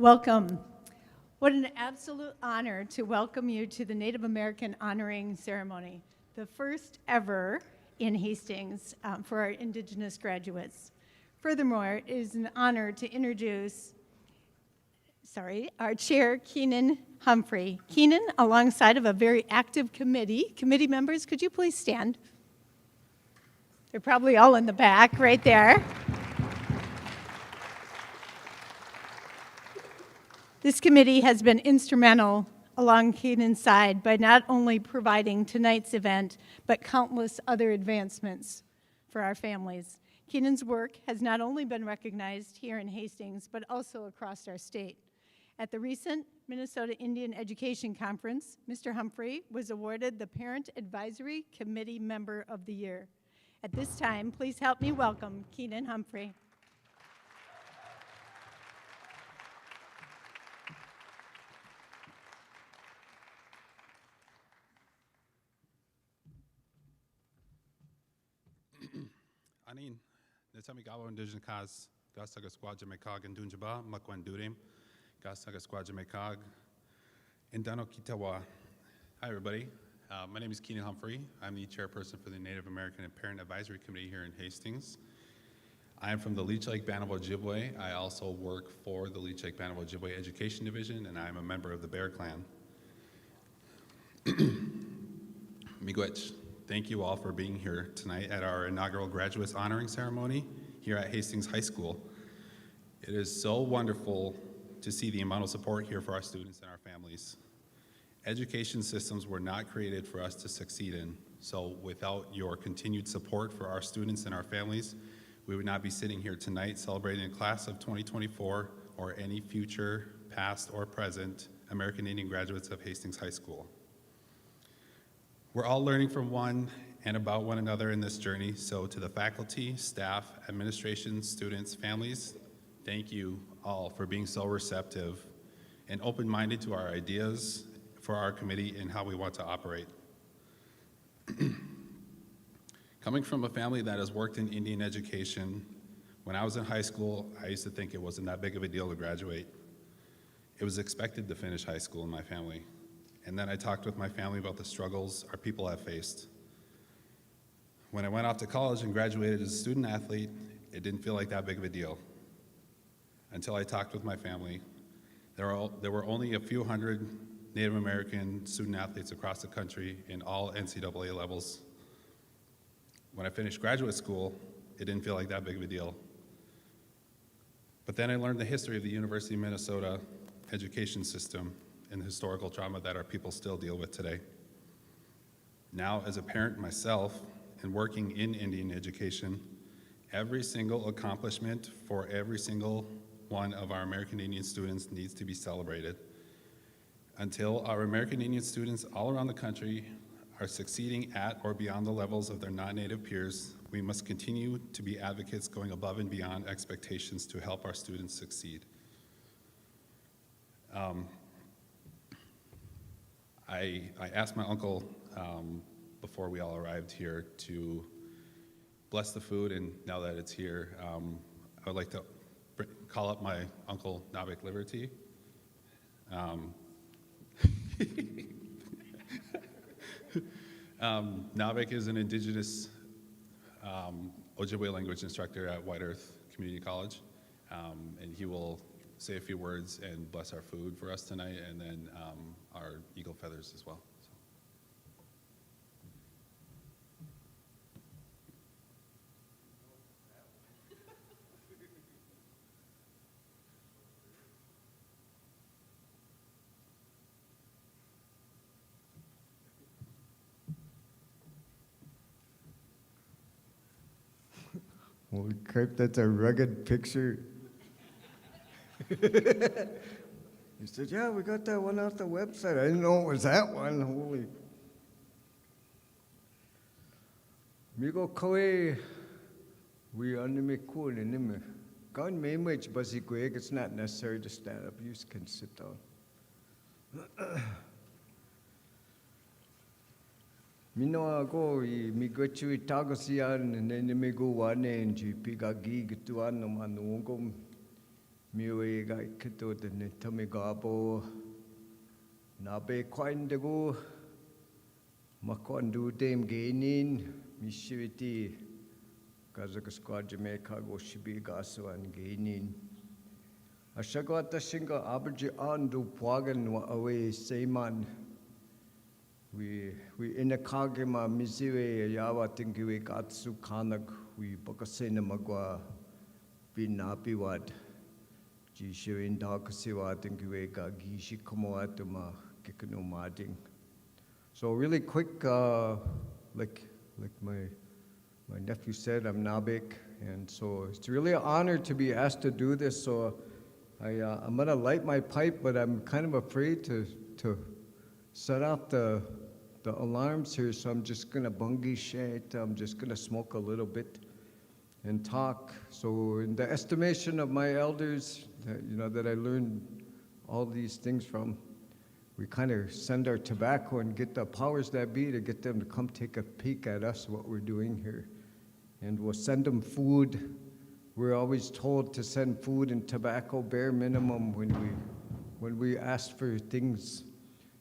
Welcome. What an absolute honor to welcome you to the Native American honoring ceremony, the first ever in Hastings for our Indigenous graduates. Furthermore, it is an honor to introduce our chair, Keenan Humphrey. Keenan, alongside of a very active committee. Committee members, could you please stand? They're probably all in the back, right there. This committee has been instrumental along Keenan's side by not only providing tonight's event, but countless other advancements for our families. Keenan's work has not only been recognized here in Hastings, but also across our state. At the recent Minnesota Indian Education Conference, Mr. Humphrey was awarded the Parent Advisory Committee Member of the Year. At this time, please help me welcome Keenan Humphrey. Anin, Netami Gawa Indigenous Kaz, Gasaga Squad Jamaica and Dunjaba, Makwan Durim, Gasaga Squad Jamaica, and Dano Kitawa. Hi, everybody. My name is Keenan Humphrey. I'm the chairperson for the Native American and Parent Advisory Committee here in Hastings. I am from the Leech Lake Band of Ojibwe. I also work for the Leech Lake Band of Ojibwe Education Division, and I am a member of the Bear Clan. Miigwech. Thank you all for being here tonight at our inaugural graduates honoring ceremony here at Hastings High School. It is so wonderful to see the amount of support here for our students and our families. Education systems were not created for us to succeed in, so without your continued support for our students and our families, we would not be sitting here tonight celebrating the class of 2024 or any future, past or present American Indian graduates of Hastings High School. We're all learning from one and about one another in this journey, so to the faculty, staff, administration, students, families, thank you all for being so receptive and open-minded to our ideas for our committee and how we want to operate. Coming from a family that has worked in Indian education, when I was in high school, I used to think it wasn't that big of a deal to graduate. It was expected to finish high school in my family. And then I talked with my family about the struggles our people have faced. When I went off to college and graduated as a student athlete, it didn't feel like that big of a deal. Until I talked with my family, there were only a few hundred Native American student athletes across the country in all NCAA levels. When I finished graduate school, it didn't feel like that big of a deal. But then I learned the history of the University of Minnesota education system and the historical trauma that our people still deal with today. Now, as a parent myself and working in Indian education, every single accomplishment for every single one of our American Indian students needs to be celebrated. Until our American Indian students all around the country are succeeding at or beyond the levels of their non-Native peers, we must continue to be advocates going above and beyond expectations to help our students succeed. I asked my uncle before we all arrived here to bless the food, and now that it's here, I would like to call up my uncle, Navik Liberty. Navik is an Indigenous Ojibwe language instructor at White Earth Community College, and he will say a few words and bless our food for us tonight, and then our eagle feathers as well. So. Holy crap, that's a rugged picture. He said, yeah, we got that one off the website. I didn't know it was that one. Holy. Migo koe, we anime cool anime. God may much basi quick. It's not necessary to stand up. You can sit down. Minoago I migochu itagosian and enemigo one and pigagi gituan no manungum. miwe ga kito de ne tamigabo na be kwaindego makondu dem geinin mishiviti Kazakhstan Jamaica go shibi gaswan geinin ashagata singa abaji andu pwagan wa away seiman we inakagema miziwe yawa tingiwe katsu kanak we bakasena magwa binapiwad ji shewin dakasiwa tingiwe ga gishi komoatuma kikunu mading. So really quick, like my nephew said, I'm Nabik, and so it's really an honor to be asked to do this. So I'm gonna light my pipe, but I'm kind of afraid to set off the alarms here. So I'm just gonna bungie shit. I'm just gonna smoke a little bit and talk. So in the estimation of my elders, that I learned all these things from, we kind of send our tobacco and get the powers that be to get them to come take a peek at us, what we're doing here. And we'll send them food. We're always told to send food and tobacco bare minimum when we ask for things.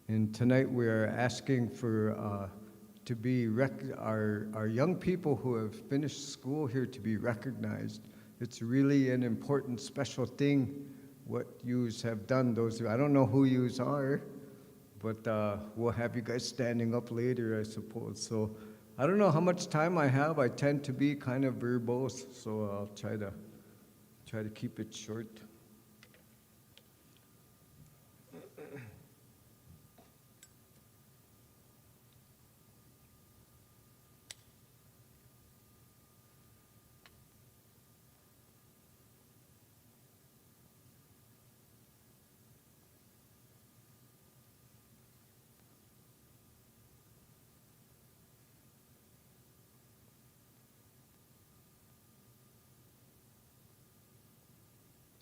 And tonight we are asking for to be our young people who have finished school here to be recognized. It's really an important, special thing what yous have done. I don't know who yous are, but we'll have you guys standing up later, I suppose. So I don't know how much time I have. I tend to be kind of verbose, so I'll try to keep it short.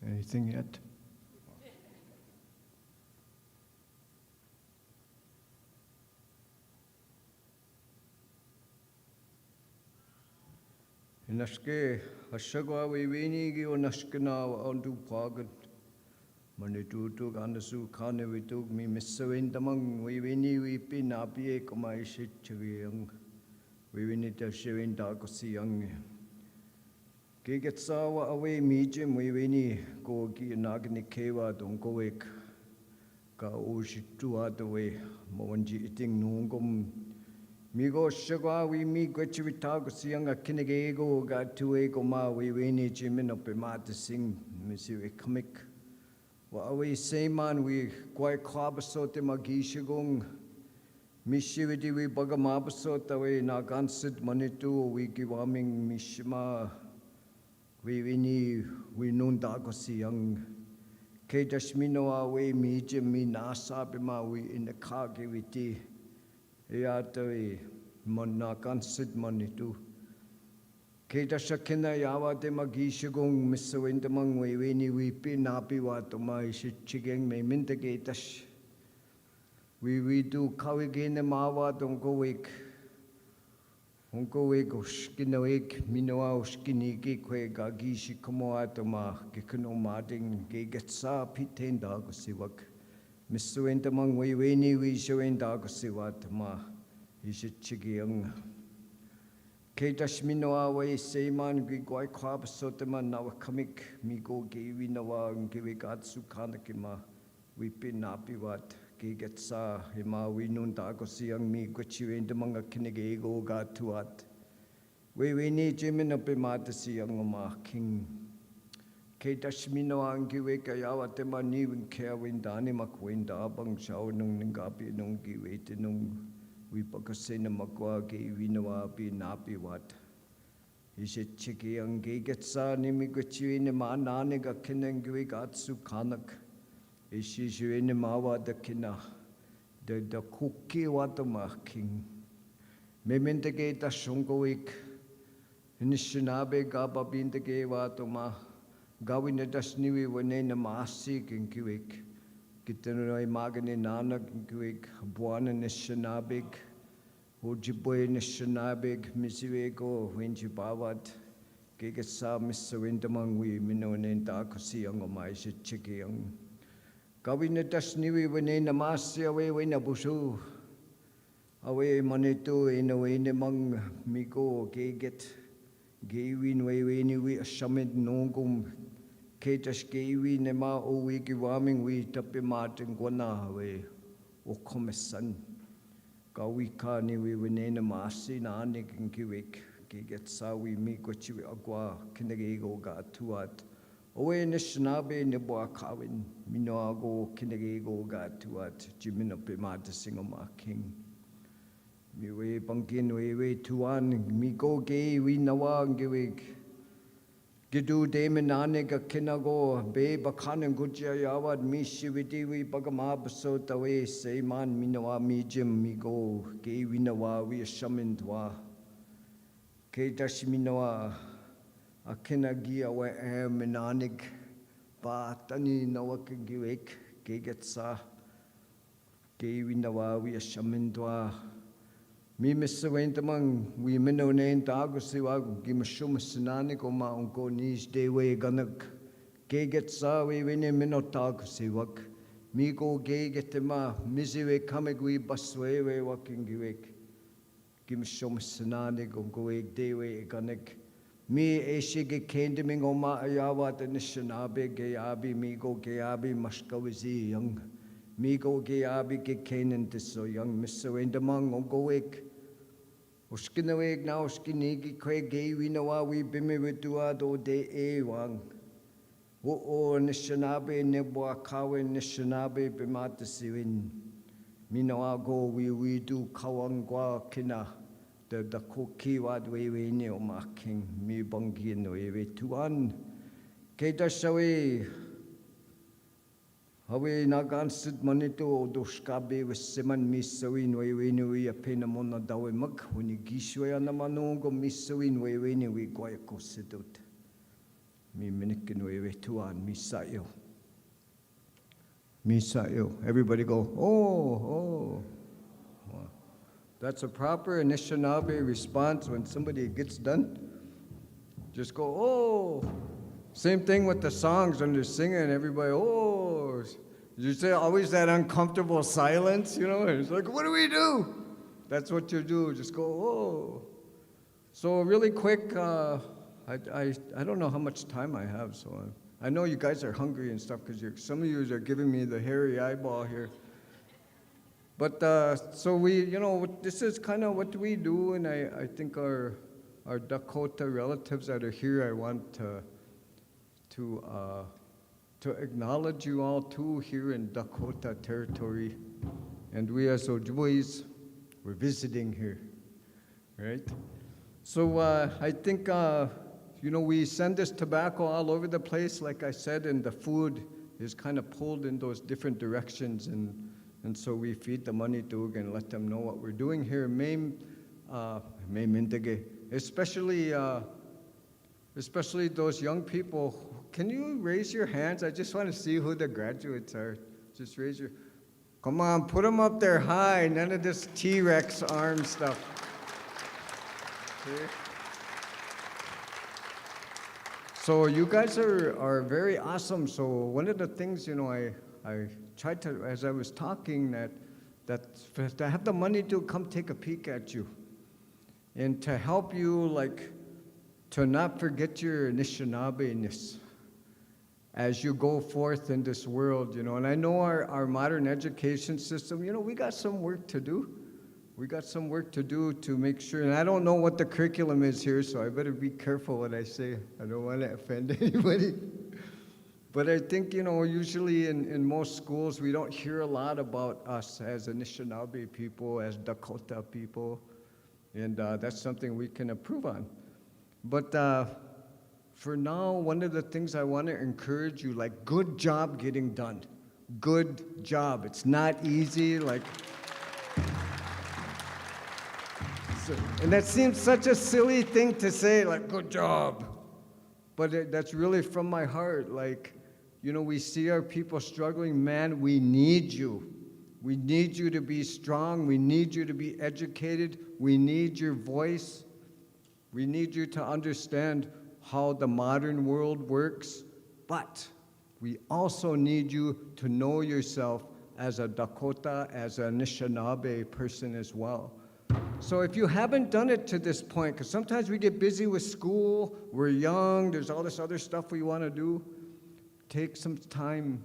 Anything yet? Inaske hashagwa wini gi onashkana ondu pagan manitu ganasu kane witu mi misawin damang wini wi pinapi komai shitchiyang wini tashwin dagosiyang Gigetsawa away mijim wini go gi nagni kewa don goek ka ushitua the way mowanji eating nungum migo shagwa we mi gwachivitago sianga kinegego ga tuego ma wini jimin up mat sing misi comic wa away seman we kwai klabasote magishigong mishividi we bagamabasota we nagansid manitu we giwaming mishima we nun dagosi young Ke dashminoa we mi jimmy nasa bima we in the kage we ti eatoi mona consid monitu Ke dashakina yawa de magishigong misawin demang we pinapi watoma shitchigeng me mintegatash we do kawigene mawa don't go wake Onko wego skinaweg minoa skinigi kwe gagishi komoatoma gikuno mading gegetsa pitain dagosiwak. Misuentamang weni we showing dagosiwatma ishichigiang. Ketash minoa way seman gigoi kwab sotaman nawa kamik migo giwi nawa giwigatsu kanakima we pinapiwat. Getsa hima we nun dagosiang mi guchiwin the manga kinegego got to what we need jimin up siang king Ketashmino angi weka yawa tema ni win care win dani makwin da bang shao nung ningapi nung giwete nung we pakasena makwa ge winawa be napi what is it chiki angi getsa ni mi guchiwin ma naniga kinengi gatsu kanak Ishishu in the Mawa the Kina, the cookie watama king. Mementegate the Shungoik, in the Shinabe Gaba bin the gay watoma, Gawin the Dashniwi when in the Masik in Kiwik, Kitanoi Magani Nana in Kiwik, Buan in the Shinabig, Ujiboy in the Shinabig, Misiwego, Winjibawat, Giga sa misa windamang we minonin ta kasi ang umay si chiki ang gawin na das niwi wene na masi awe wena busu awe manitu inawe ni mang miko giget gawin we niwi asamid nungum ketas gawi ne ma o we giwaming we tapi mating gwana we o komisan gawi ka niwi wene na masi na anig giwik get sawi mi kochi agwa kinegego ga tuat owe nishnabe ne bo kawin minago kinegego ga tuat jimino pe ma de singoma king mi we bangin we tuan mi go ge we nawa gewig gidu de menane ga kinago be bakhan gujya yawad mi shividi we bagama baso tawe seiman minawa mi jim mi go ge we nawa we shamindwa Kei dashiminoa a kinagi awe menanig ba tani nawa kigiwek kei getsa kei winawa we shamindwa mi misawendamang we minonen dagusiwa gimashum sinani ko ma unko nis dewe ganak kei getsa we wine minotagusiwak mi go kei getema misiwe kamegwi baswe we wakingiwek Gimshom Sanani Gogoeg Dewe Ganek Mi Eshig Kendiming Oma Ayawa the Nishanabe Gayabi Migo Gayabi Mashkawizi young Migo Gayabi Gekanan Diso young Mr. Endamang Ogoeg Uskinaweg now Skinigi Craig Gay we know we bimi with Duado de Ewang O Nishanabe Nebwa Kawe Nishanabe Bimatasiwin Minago we do Kawangwa Kina the Koki wad we neo marking me bongi no we tuan Keda Shawe Hawe Nagan Sid Manito Doshkabe with Simon Missawin we knew a penamona dawe mug when you gishwe and a manongo Missawin we knew we guayako sidut me minikin we tuan Misayo. Misayo. Everybody go, oh. Wow. That's a proper Anishinaabe response when somebody gets done. Just go, oh. Same thing with the songs when they're singing, everybody, oh. You say always that uncomfortable silence, you know, it's like, what do we do? That's what you do, just go, oh. So really quick, I don't know how much time I have, so I know you guys are hungry and stuff because some of you are giving me the hairy eyeball here. But so we, this is kind of what we do, and I think our Dakota relatives that are here, I want to acknowledge you all too here in Dakota territory. And we as Ojibwe's, we're visiting here, right? So I think, we send this tobacco all over the place, like I said, and the food is kind of pulled in those different directions. And so we feed the money to and let them know what we're doing here. Especially those young people. Can you raise your hands? I just want to see who the graduates are. Just raise your, come on, put them up there high. None of this T-Rex arm stuff. Okay. So you guys are very awesome. So one of the things, I tried to, as I was talking, that to have the money to come take a peek at you and to help you, to not forget your Anishinaabe-ness as you go forth in this world, And I know our modern education system, we got some work to do. We got some work to do to make sure, and I don't know what the curriculum is here, so I better be careful what I say. I don't want to offend anybody. But I think, usually in most schools, we don't hear a lot about us as Anishinaabe people, as Dakota people, and that's something we can improve on. But for now, one of the things I want to encourage you, good job getting done. Good job. It's not easy, and that seems such a silly thing to say, good job. But that's really from my heart. We see our people struggling. Man, we need you. We need you to be strong. We need you to be educated. We need your voice. We need you to understand how the modern world works, but we also need you to know yourself as a Dakota, as an Anishinaabe person as well. So if you haven't done it to this point, because sometimes we get busy with school, we're young, there's all this other stuff we want to do, take some time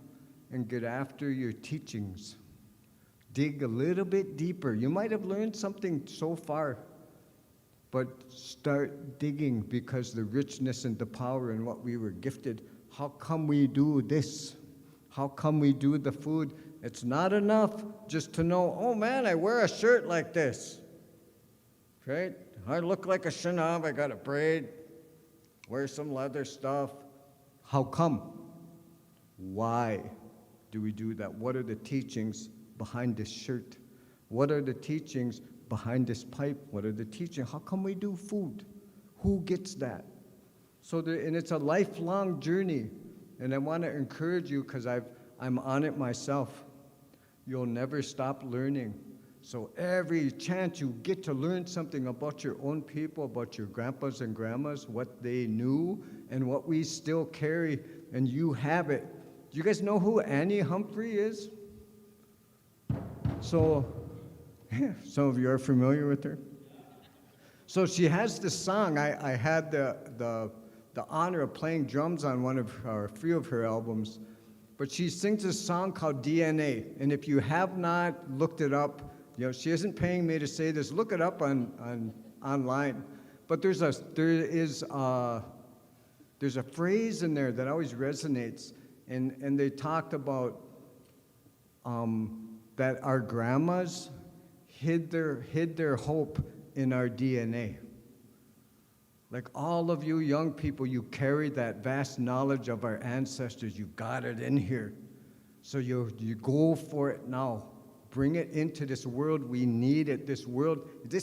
and get after your teachings. Dig a little bit deeper. You might have learned something so far, but start digging, because the richness and the power in what we were gifted. How come we do this? How come we do the food? It's not enough just to know, oh man, I wear a shirt like this. Right? I look like a Shinaab, I got a braid, wear some leather stuff. How come? Why do we do that? What are the teachings behind this shirt? What are the teachings behind this pipe? What are the teachings? How come we do food? Who gets that? So and it's a lifelong journey, and I want to encourage you, because I'm on it myself. You'll never stop learning. So every chance you get to learn something about your own people, about your grandpas and grandmas, what they knew and what we still carry, and you have it. Do you guys know who Annie Humphrey is? So, some of you are familiar with her. So she has this song. I had the honor of playing drums on a few of her albums, but she sings a song called DNA. And if you have not looked it up, she isn't paying me to say this. Look it up online. But there's a phrase in there that always resonates, and they talked about that our grandmas hid their hope in our DNA. Like all of you young people, you carry that vast knowledge of our ancestors. You got it in here. So you go for it now. Bring it into this world. We need it. This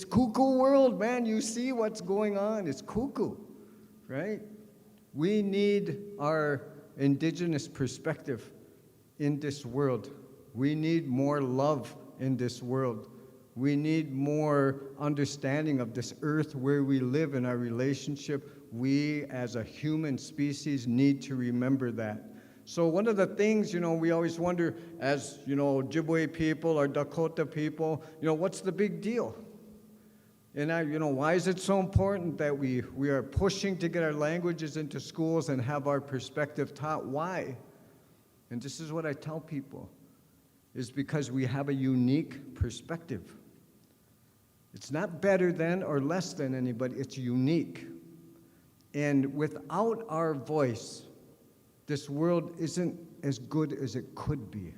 cuckoo world, man. You see what's going on. It's cuckoo, right? We need our indigenous perspective in this world. We need more love in this world. We need more understanding of this earth where we live in our relationship. We, as a human species, need to remember that. So one of the things, we always wonder, as, Ojibwe people or Dakota people, what's the big deal? And why is it so important that we are pushing to get our languages into schools and have our perspective taught? Why? And this is what I tell people, is because we have a unique perspective. It's not better than or less than anybody, it's unique. And without our voice, this world isn't as good as it could be.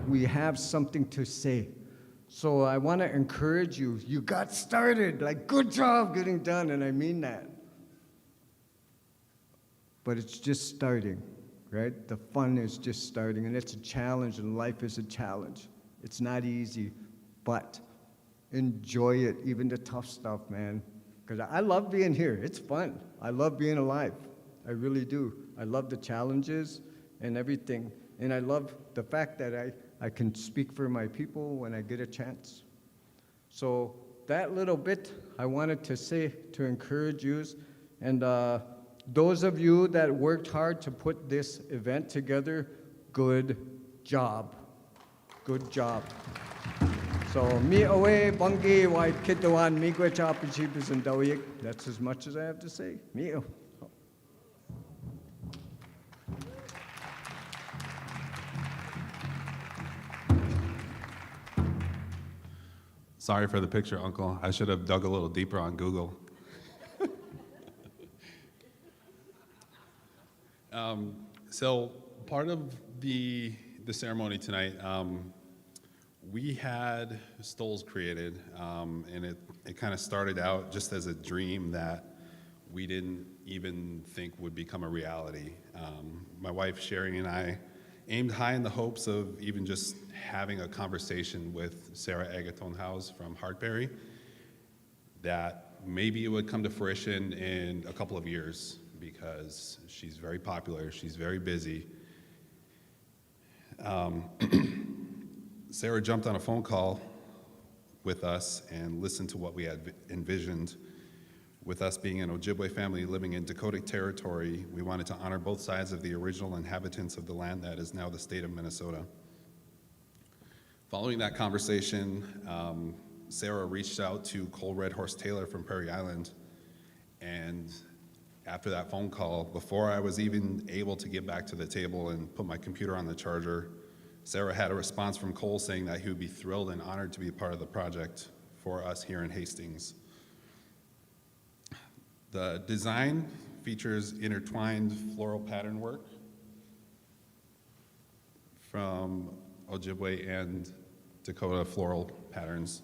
We have something to say. So I want to encourage you. You got started. Like, good job getting done, and I mean that. But it's just starting, right? The fun is just starting, and it's a challenge, and life is a challenge. It's not easy, but enjoy it, even the tough stuff, man. Because I love being here. It's fun. I love being alive. I really do. I love the challenges and everything. And I love the fact that I can speak for my people when I get a chance. So that little bit I wanted to say to encourage you. And those of you that worked hard to put this event together, good job. Good job. So mi away bungi white kitawan miigwe chapachipis and dawik. That's as much as I have to say. Mi. Sorry for the picture, Uncle. I should have dug a little deeper on Google. So part of the ceremony tonight, we had stoles created, and it kind of started out just as a dream that we didn't even think would become a reality. My wife, Sherry, and I aimed high in the hopes of even just having a conversation with Sarah Agathon-House from Hartberry, that maybe it would come to fruition in a couple of years, because she's very popular, she's very busy. Sarah jumped on a phone call with us and listened to what we had envisioned With us being an Ojibwe family living in Dakota territory, we wanted to honor both sides of the original inhabitants of the land that is now the state of Minnesota. Following that conversation, Sarah reached out to Cole Red Horse Taylor from Prairie Island, and after that phone call, before I was even able to get back to the table and put my computer on the charger, Sarah had a response from Cole saying that he would be thrilled and honored to be a part of the project for us here in Hastings. The design features intertwined floral pattern work from Ojibwe and Dakota floral patterns.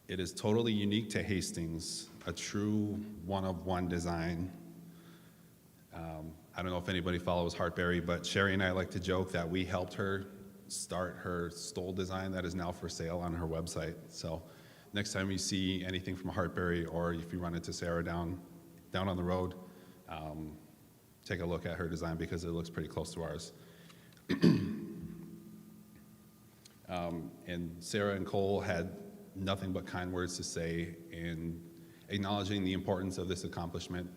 It is totally unique to Hastings, a true one-of-one design. I don't know if anybody follows Heartberry, but Sherry and I like to joke that we helped her start her stole design that is now for sale on her website. So next time you see anything from Heartberry, or if you run into Sarah down on the road, take a look at her design because it looks pretty close to ours. And Sarah and Cole had nothing but kind words to say in acknowledging the importance of this accomplishment.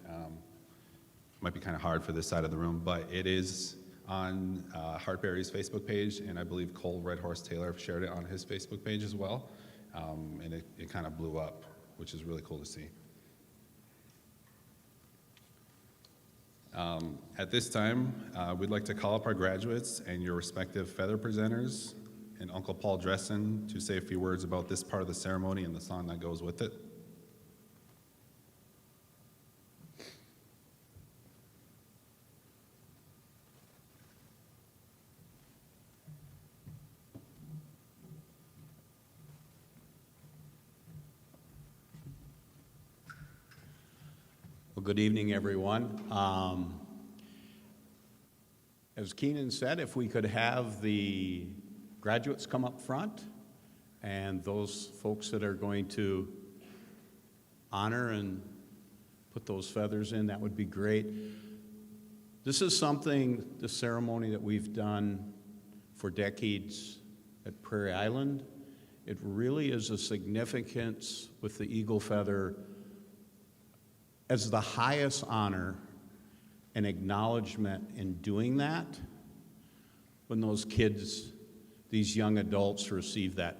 Might be kind of hard for this side of the room, but it is on Heartberry's Facebook page, and I believe Cole Red Horse Taylor shared it on his Facebook page as well, and it kind of blew up, which is really cool to see. At this time, we'd like to call up our graduates and your respective feather presenters and Uncle Paul Dressen to say a few words about this part of the ceremony and the song that goes with it. Well, good evening, everyone. As Keenan said, if we could have the graduates come up front and those folks that are going to honor and put those feathers in, that would be great. This is something, the ceremony that we've done for decades at Prairie Island. It really is a significance with the eagle feather as the highest honor and acknowledgement in doing that. When those kids, these young adults, receive that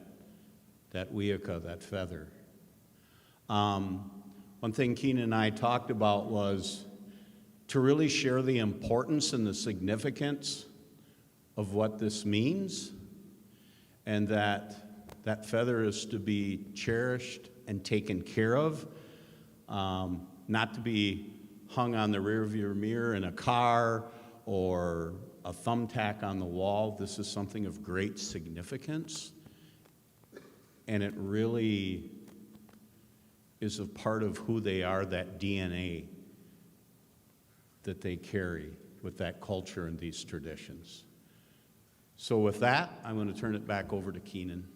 wiaka, that feather. One thing Keenan and I talked about was to really share the importance and the significance of what this means, and that feather is to be cherished and taken care of. Not to be hung on the rear of your mirror in a car or a thumbtack on the wall. This is something of great significance, and it really is a part of who they are, that DNA that they carry with that culture and these traditions. So with that, I'm going to turn it back over to Keenan.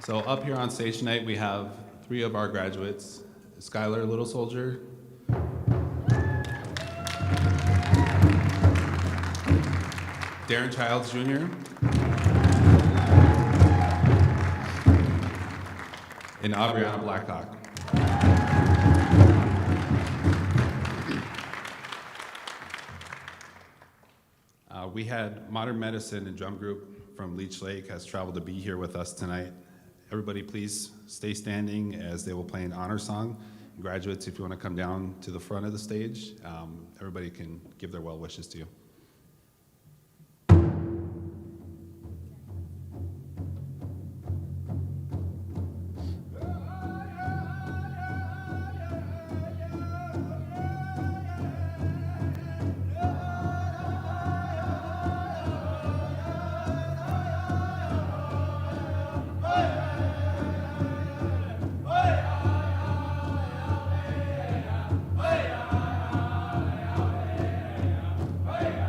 So up here on stage tonight, we have 3 of our graduates, Skylar Little Soldier, Darren Childs Jr., and Adriana Blackhawk. We had Modern Medicine and Drum Group from Leech Lake has traveled to be here with us tonight. Everybody please stay standing as they will play an honor song. Graduates, if you want to come down to the front of the stage, everybody can give their well wishes to you. Hey!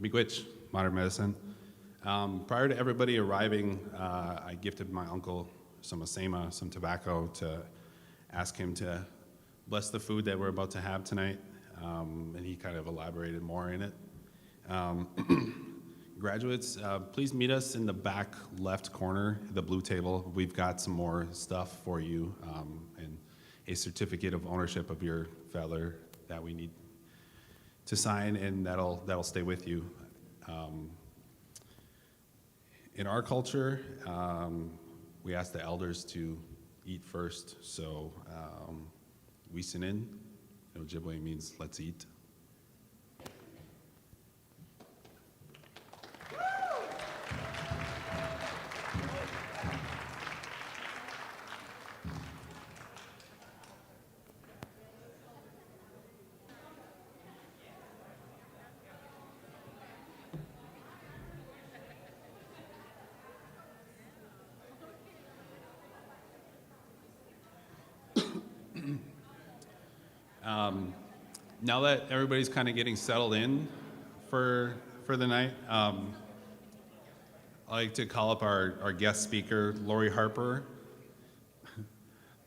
Miigwech, modern medicine. Prior to everybody arriving, I gifted my uncle some asema, some tobacco, to ask him to bless the food that we're about to have tonight, and he kind of elaborated more in it. Graduates, please meet us in the back left corner, the blue table. We've got some more stuff for you, and a certificate of ownership of your feather that we need to sign, and that'll stay with you. In our culture, we ask the elders to eat first, so Wisinin, Ojibwe means let's eat. Now that everybody's kind of getting settled in for the night, I'd like to call up our guest speaker, Lori Harper.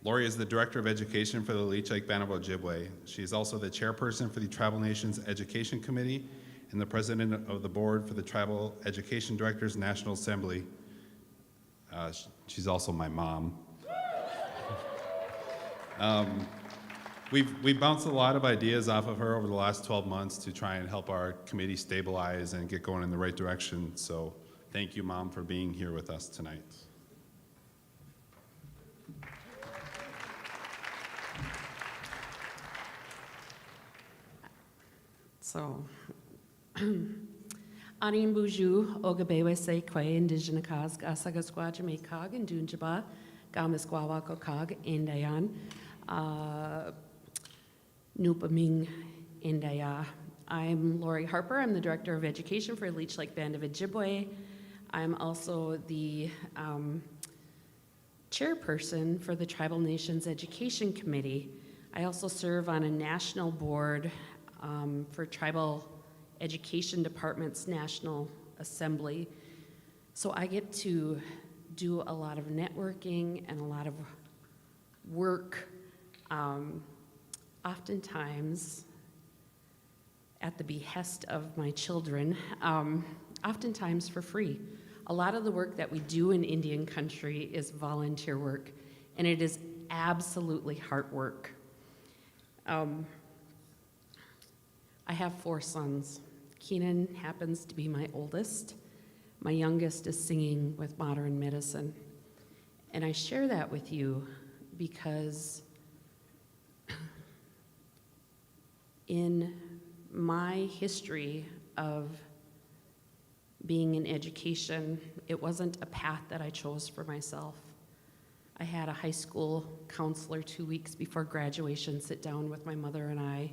Lori is the Director of Education for the Leech Lake Band of Ojibwe. She's also the Chairperson for the Tribal Nations Education Committee and the President of the Board for the Tribal Education Directors National Assembly. She's also my mom. We've bounced a lot of ideas off of her over the last 12 months to try and help our committee stabilize and get going in the right direction. So thank you, Mom, for being here with us tonight. So, Anin Buju, Ogabewe Sekwe, Indigenous Kaz, Gasagasqua, Jamaicag, and Dunjaba, Gamasquawa Kokag, Indayan, Nupaming, Indaya. I'm Lori Harper. I'm the Director of Education for Leech Lake Band of Ojibwe. I'm also the Chairperson for the Tribal Nations Education Committee. I also serve on a national board for Tribal Education Department's National Assembly. So I get to do a lot of networking and a lot of work, oftentimes at the behest of my children, oftentimes for free. A lot of the work that we do in Indian country is volunteer work, and it is absolutely heart work. I have 4 sons. Keenan happens to be my oldest. My youngest is singing with modern medicine. And I share that with you because in my history of being in education, it wasn't a path that I chose for myself. I had a high school counselor 2 weeks before graduation sit down with my mother and I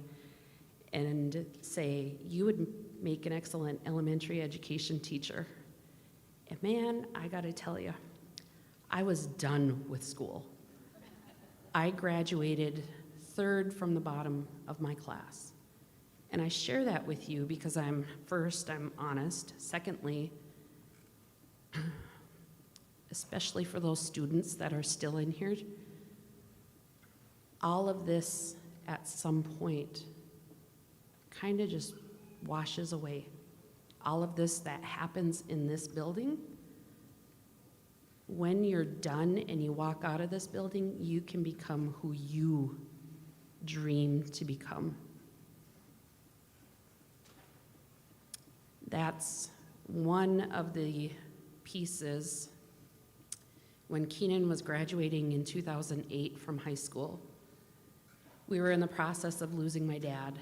and say, you would make an excellent elementary education teacher. And man, I gotta tell you, I was done with school. I graduated 3rd from the bottom of my class. And I share that with you because I'm honest. Secondly, especially for those students that are still in here, all of this at some point kind of just washes away. All of this that happens in this building, when you're done and you walk out of this building, you can become who you dream to become. That's one of the pieces. When Keenan was graduating in 2008 from high school, we were in the process of losing my dad.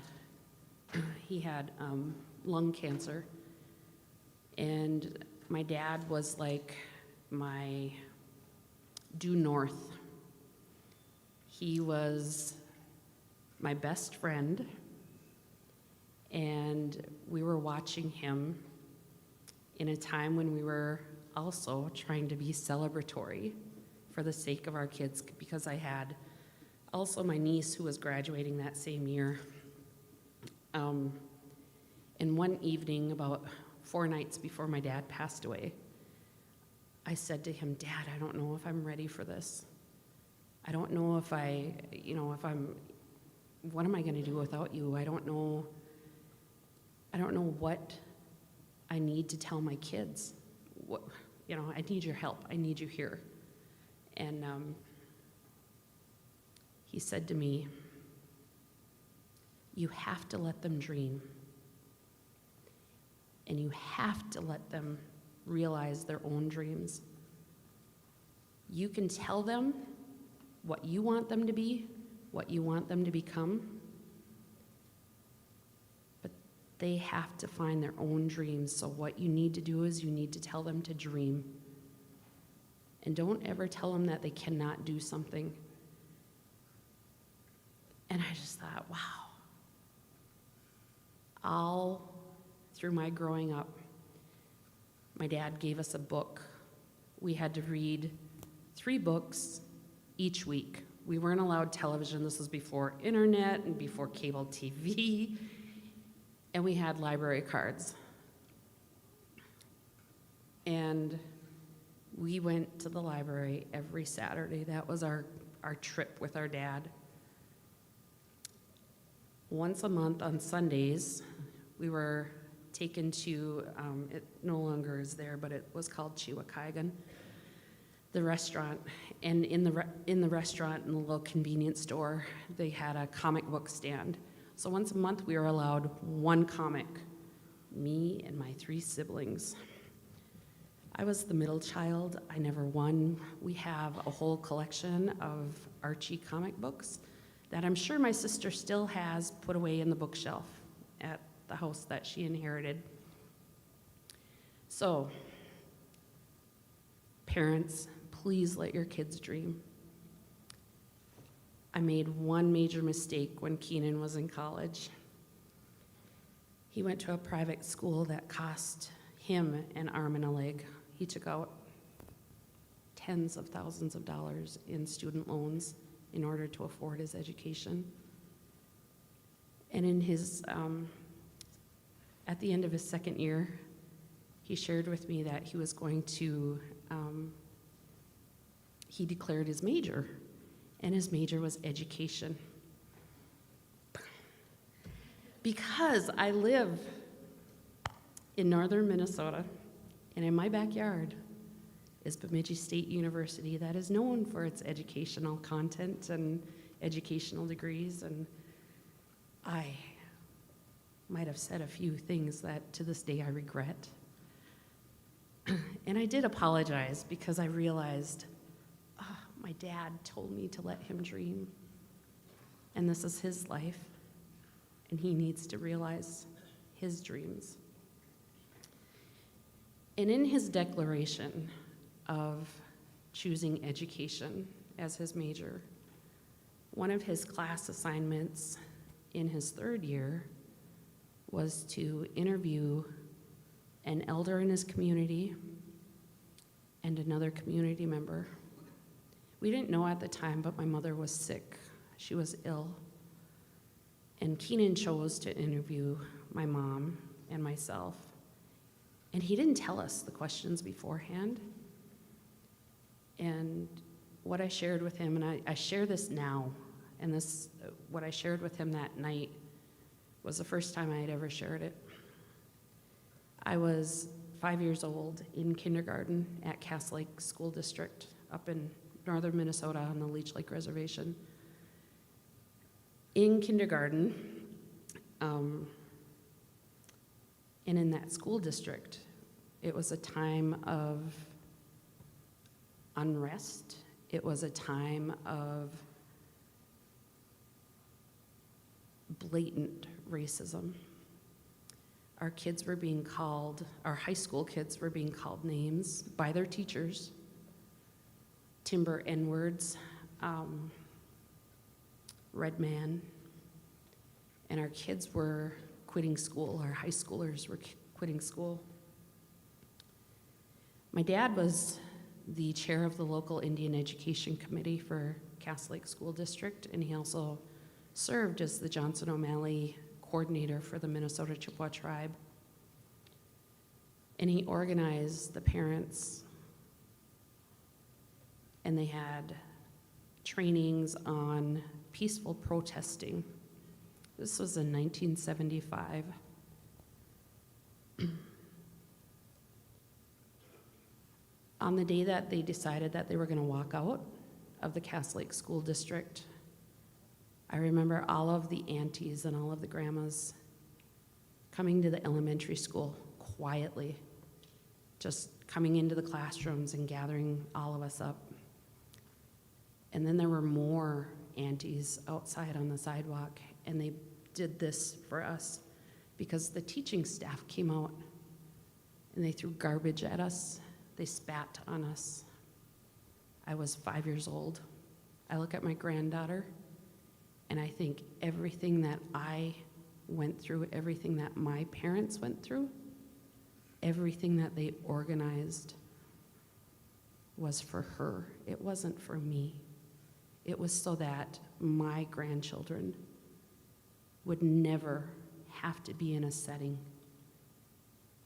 He had lung cancer, and my dad was like my due north. He was my best friend, and we were watching him in a time when we were also trying to be celebratory for the sake of our kids, because I had also my niece who was graduating that same year. And one evening, about 4 nights before my dad passed away, I said to him, Dad, I don't know if I'm ready for this. I don't know if what am I going to do without you? I don't know what I need to tell my kids. I need your help. I need you here. And he said to me, you have to let them dream. And you have to let them realize their own dreams. You can tell them what you want them to be, what you want them to become, but they have to find their own dreams. So what you need to do is you need to tell them to dream. And don't ever tell them that they cannot do something. And I just thought, wow. All through my growing up, my dad gave us a book. We had to read 3 books each week. We weren't allowed television. This was before internet and before cable TV. And we had library cards. And we went to the library every Saturday. That was our trip with our dad. Once a month on Sundays, we were taken to, it no longer is there, but it was called Chiwakaigan, the restaurant. And in the restaurant, in the little convenience store, they had a comic book stand. So once a month, we were allowed 1 comic, me and my 3 siblings. I was the middle child. I never won. We have a whole collection of Archie comic books that I'm sure my sister still has put away in the bookshelf at the house that she inherited. So, parents, please let your kids dream. I made one major mistake when Keenan was in college. He went to a private school that cost him an arm and a leg. He took out tens of thousands of dollars in student loans in order to afford his education. And in his, at the end of his second year, he shared with me that he was going to, he declared his major, and his major was education. Because I live in northern Minnesota, and in my backyard is Bemidji State University that is known for its educational content and educational degrees, and I might have said a few things that to this day I regret. And I did apologize because I realized, my dad told me to let him dream, and this is his life, and he needs to realize his dreams. And in his declaration of choosing education as his major, one of his class assignments in his 3rd year was to interview an elder in his community and another community member. We didn't know at the time, but my mother was sick. She was ill. And Keenan chose to interview my mom and myself. And he didn't tell us the questions beforehand. And what I shared with him, and I share this now, and this, what I shared with him that night was the first time I had ever shared it. I was 5 years old in kindergarten at Cass Lake School District up in northern Minnesota on the Leech Lake Reservation. In kindergarten, and in that school district, it was a time of unrest. It was a time of blatant racism. Our kids were being called, our high school kids were being called names by their teachers, timber N-words, red man, and our kids were quitting school, our high schoolers were quitting school. My dad was the chair of the local Indian Education Committee for Cass Lake School District, and he also served as the Johnson O'Malley coordinator for the Minnesota Chippewa tribe. And he organized the parents, and they had trainings on peaceful protesting. This was in 1975. On the day that they decided that they were going to walk out of the Cass Lake School District, I remember all of the aunties and all of the grandmas coming to the elementary school quietly, just coming into the classrooms and gathering all of us up. And then there were more aunties outside on the sidewalk, and they did this for us because the teaching staff came out and they threw garbage at us. They spat on us. I was 5 years old. I look at my granddaughter and I think everything that I went through, everything that my parents went through, everything that they organized was for her. It wasn't for me. It was so that my grandchildren would never have to be in a setting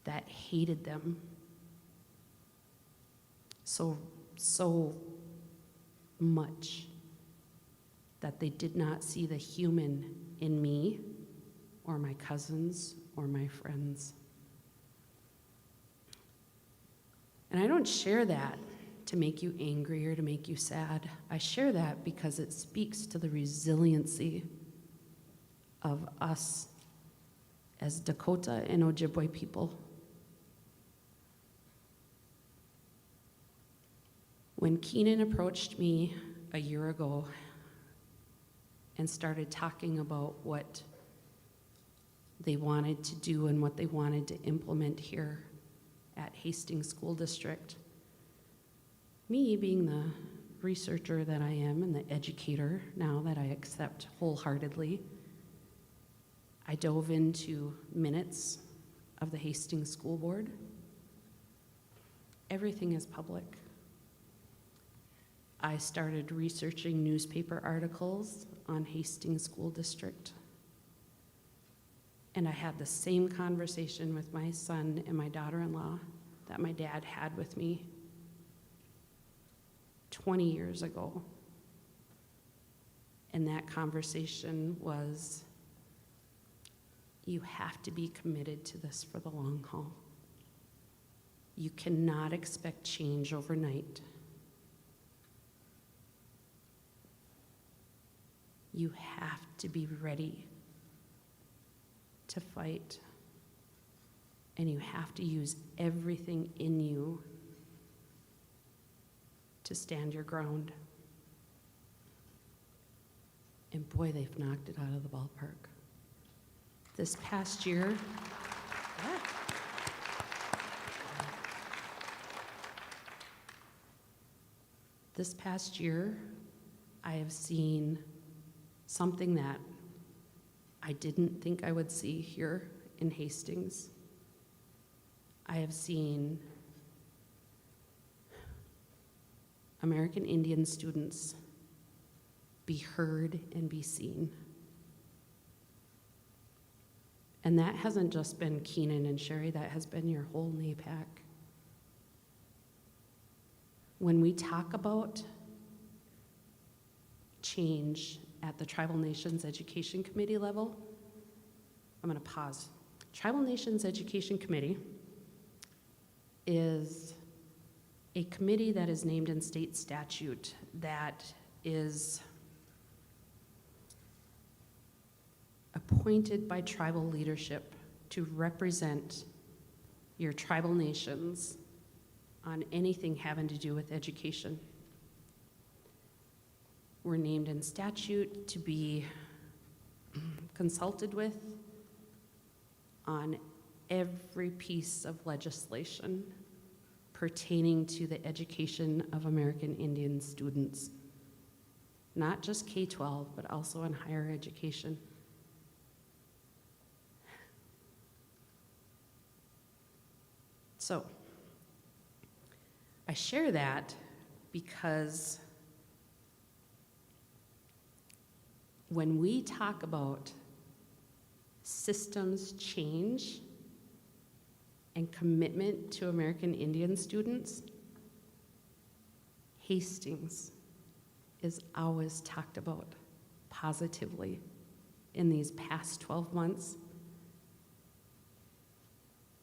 that hated them so much that they did not see the human in me or my cousins or my friends. And I don't share that to make you angry or to make you sad. I share that because it speaks to the resiliency of us as Dakota and Ojibwe people. When Keenan approached me a year ago and started talking about what they wanted to do and what they wanted to implement here at Hastings School District, me being the researcher that I am and the educator now that I accept wholeheartedly, I dove into minutes of the Hastings School Board. Everything is public. I started researching newspaper articles on Hastings School District. And I had the same conversation with my son and my daughter-in-law that my dad had with me 20 years ago. And that conversation was, you have to be committed to this for the long haul. You cannot expect change overnight. You have to be ready to fight, and you have to use everything in you to stand your ground. And boy, they've knocked it out of the ballpark. This past year, I have seen something that I didn't think I would see here in Hastings. I have seen American Indian students be heard and be seen. And that hasn't just been Keenan and Sherry, that has been your whole NAPAC. When we talk about change at the Tribal Nations Education Committee level, I'm going to pause. Tribal Nations Education Committee is a committee that is named in state statute that is appointed by tribal leadership to represent your tribal nations on anything having to do with education. We're named in statute to be consulted with on every piece of legislation pertaining to the education of American Indian students, not just K-12, but also in higher education. So, I share that because when we talk about systems change and commitment to American Indian students, Hastings is always talked about positively in these past 12 months.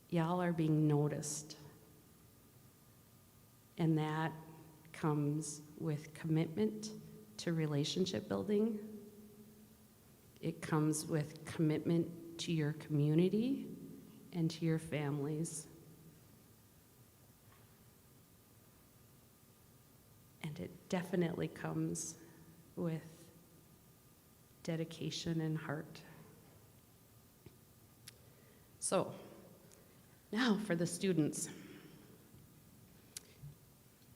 Y'all are being noticed. And that comes with commitment to relationship building. It comes with commitment to your community and to your families. And it definitely comes with dedication and heart. So, now for the students.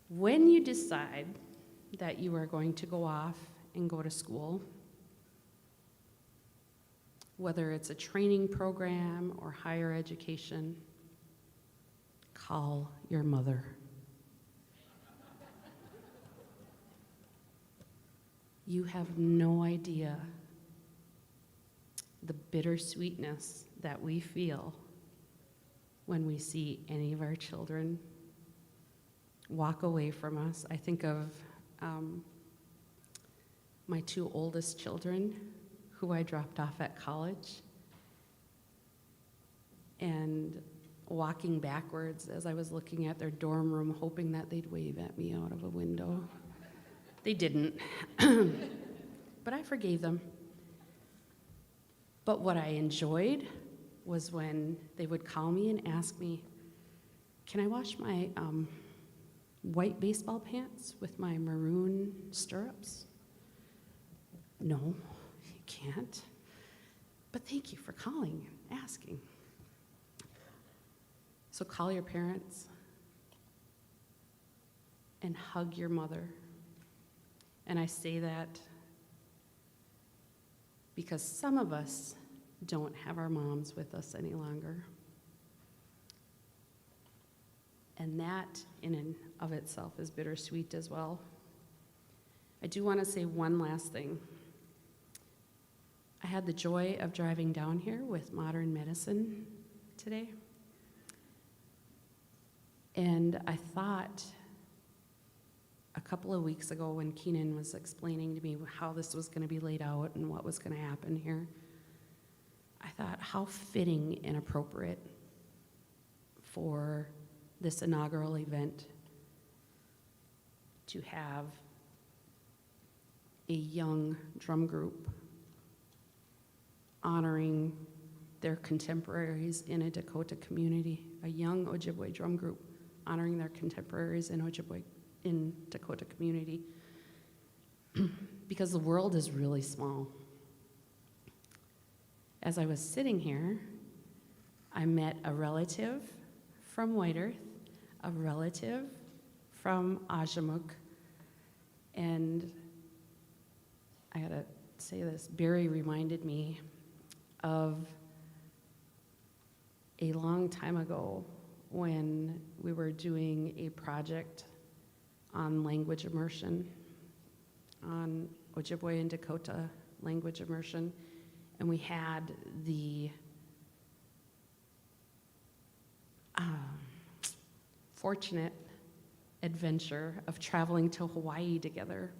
When you decide that you are going to go off and go to school, whether it's a training program or higher education, call your mother. You have no idea the bittersweetness that we feel when we see any of our children walk away from us. I think of my two oldest children who I dropped off at college, and walking backwards as I was looking at their dorm room, hoping that they'd wave at me out of a window. They didn't, but I forgave them. But what I enjoyed was when they would call me and ask me, can I wash my white baseball pants with my maroon stirrups? No, you can't. But thank you for calling and asking. So call your parents and hug your mother. And I say that because some of us don't have our moms with us any longer. And that in and of itself is bittersweet as well. I do want to say one last thing. I had the joy of driving down here with Modern Medicine today. And I thought a couple of weeks ago when Keenan was explaining to me how this was going to be laid out and what was going to happen here, I thought how fitting and appropriate for this inaugural event to have a young drum group honoring their contemporaries in a Dakota community, a young Ojibwe drum group honoring their contemporaries in Dakota community, because the world is really small. As I was sitting here, I met a relative from White Earth, a relative from Ajamuk, and I gotta say this, Barry reminded me of a long time ago when we were doing a project on language immersion, on Ojibwe and Dakota language immersion, and we had the fortunate adventure of traveling to Hawaii together.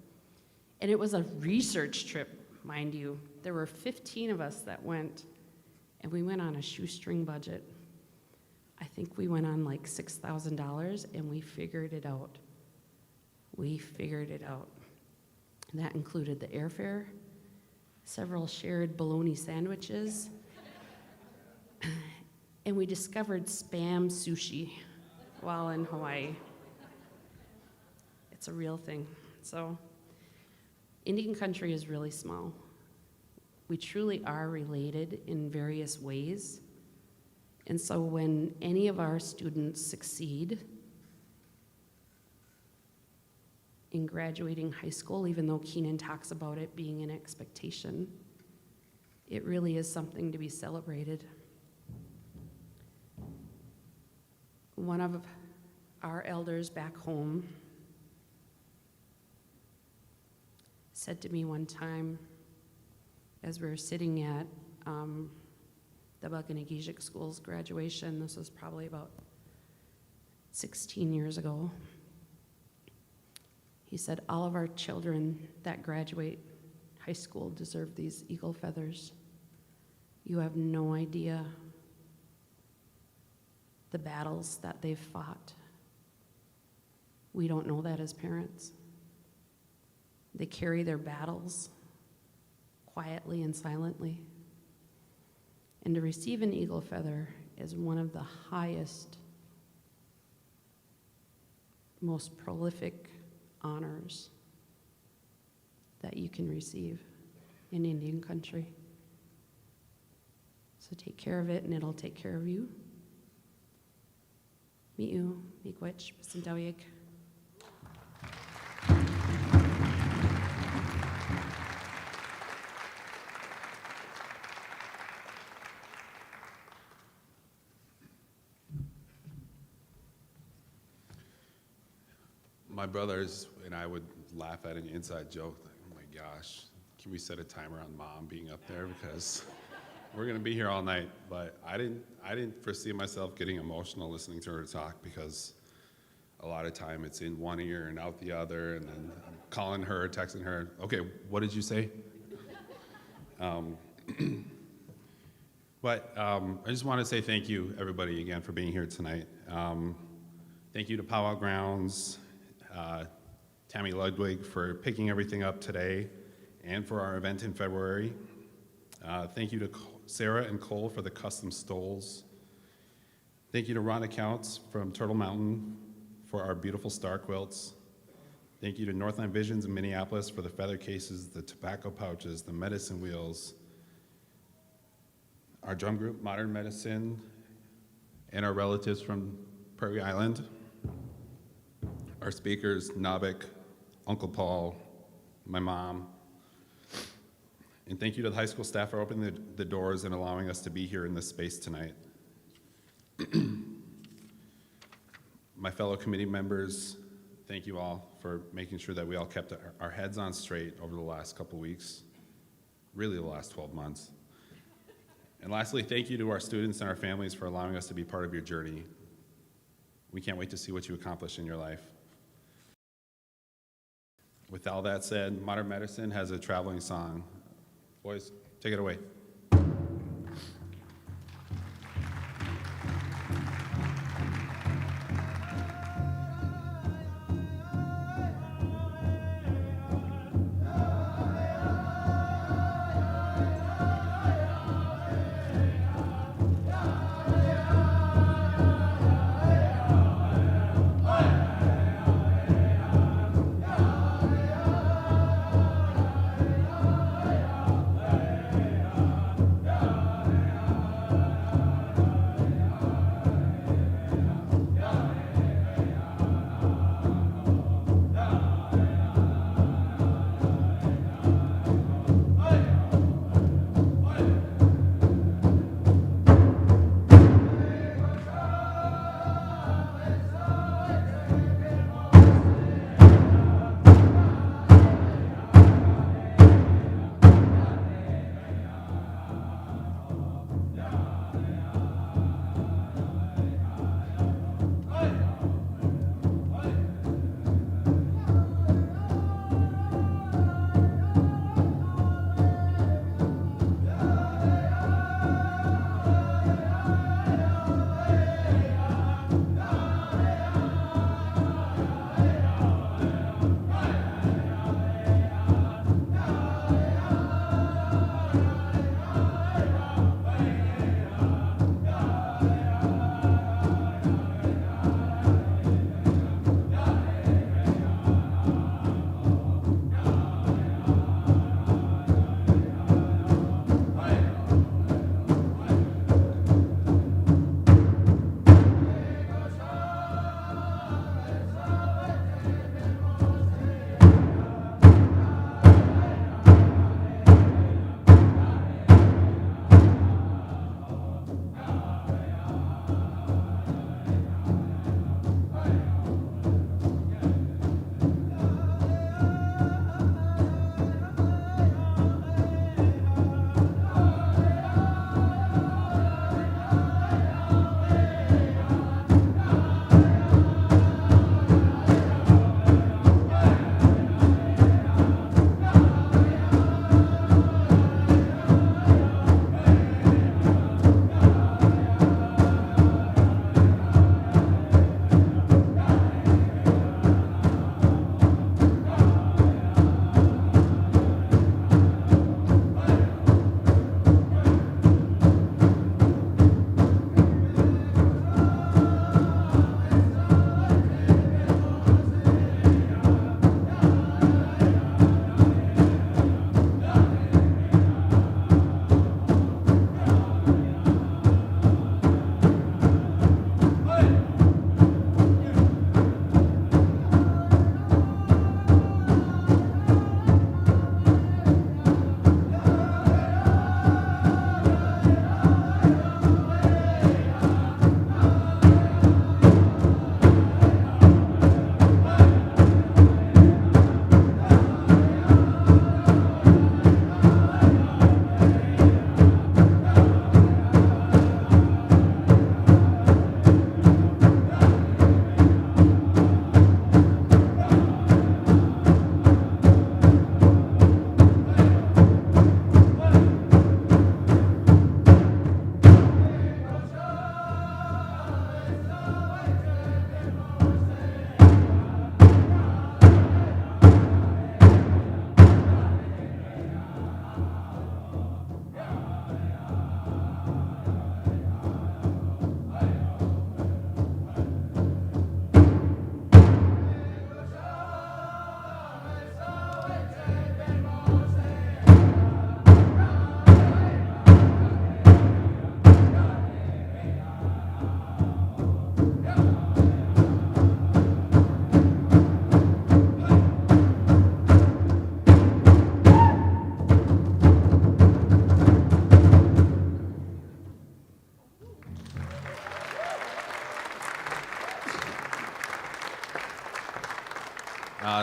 And it was a research trip, mind you. There were 15 of us that went, and we went on a shoestring budget. I think we went on like $6,000, and we figured it out. We figured it out. And that included the airfare, several shared bologna sandwiches, and we discovered Spam sushi while in Hawaii. It's a real thing. So, Indian country is really small. We truly are related in various ways. And so when any of our students succeed in graduating high school, even though Keenan talks about it being an expectation, it really is something to be celebrated. One of our elders back home said to me one time, as we were sitting at the Buckingham School's graduation. This was probably about 16 years ago. He said, all of our children that graduate high school deserve these eagle feathers. You have no idea the battles that they've fought. We don't know that as parents. They carry their battles quietly and silently. And to receive an eagle feather is one of the highest, most prolific honors that you can receive in Indian country. So take care of it, and it'll take care of you. Mi'u, miigwech, bisintawig. My brothers and I would laugh at an inside joke, like, oh my gosh, can we set a timer on Mom being up there, because we're gonna be here all night. But I didn't foresee myself getting emotional listening to her talk, because a lot of time it's in one ear and out the other, and then I'm calling her, texting her, okay, what did you say? But I just want to say thank you, everybody, again, for being here tonight. Thank you to Powwow Grounds, Tammy Ludwig for picking everything up today and for our event in February. Thank you to Sarah and Cole for the custom stoles. Thank you to Ron Accounts from Turtle Mountain for our beautiful star quilts. Thank you to Northland Visions in Minneapolis for the feather cases, the tobacco pouches, the medicine wheels. Our drum group, Modern Medicine, and our relatives from Prairie Island. Our speakers, Nabik, Uncle Paul, my mom. And thank you to the high school staff for opening the doors and allowing us to be here in this space tonight. My fellow committee members, thank you all for making sure that we all kept our heads on straight over the last couple weeks, really the last 12 months. And lastly, thank you to our students and our families for allowing us to be part of your journey. We can't wait to see what you accomplish in your life. With all that said, Modern Medicine has a traveling song. Boys, take it away.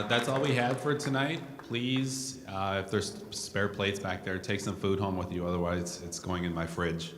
That's all we had for tonight. Please, if there's spare plates back there, take some food home with you. Otherwise, it's going in my fridge.